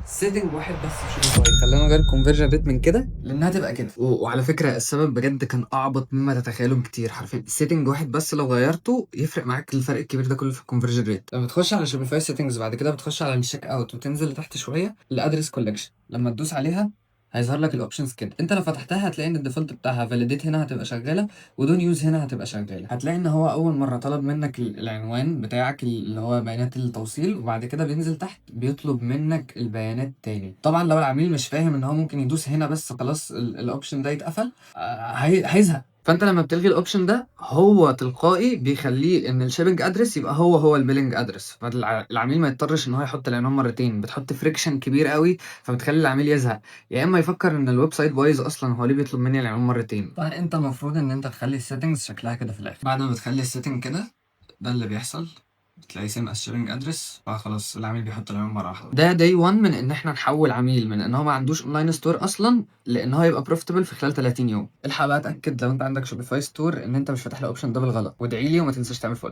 سيتنج واحد بس في شوبيفاي خلينا نغير الكونفرجن ريت من كده لانها تبقى كده. وعلى فكره السبب بجد كان اعبط مما تتخيلوا بكتير. حرفيا سيتنج واحد بس لو غيرته يفرق معاك الفرق الكبير ده كله في الكونفرجن ريت. لما بتخش على شوبيفاي سيتنجز بعد كده بتخش على الشيك اوت وتنزل لتحت شويه الادرس كولكشن. لما تدوس عليها هيظهر لك الاوبشنز كده. انت لو فتحتها هتلاقي ان الديفولت بتاعها فاليديت هنا هتبقى شغاله، ودون يوز هنا هتبقى شغاله. هتلاقي ان هو اول مره طلب منك العنوان بتاعك اللي هو بيانات التوصيل، وبعد كده بينزل تحت بيطلب منك البيانات تاني. طبعا لو العميل مش فاهم ان هو ممكن يدوس هنا بس خلاص الاوبشن ده يتقفل، هيزهق. فانت لما بتلغي الاوبشن ده هو تلقائي بيخليه ان الشيبنج ادرس يبقى هو البيلنج ادرس، فالعميل ما يضطرش ان هو يحط العنوان مرتين. بتحط فريكشن كبير قوي فبتخلي العميل يزهق، يا اما يفكر ان الويب سايت بايظ اصلا، هو ليه بيطلب مني العنوان مرتين. طبعا انت المفروض ان انت تخلي السيتنجز شكلها كده في الاخر. بعد ما بتخلي السيتنج كده ده اللي بيحصل، بتلاقي سيم از شيبنج ادرس، فخلاص العميل بيحط العنوان مره واحده. ده داي 1 من ان احنا نحول عميل من ان هو ما عندوش اونلاين ستور اصلا لان هو يبقى بروفيتبل في خلال 30 يوم. الحق بقى اتاكد لو انت عندك شوبيفاي ستور ان انت مش فاتح الاوبشن ده بالغلط، وادعي لي وما تنساش تعمل فولو.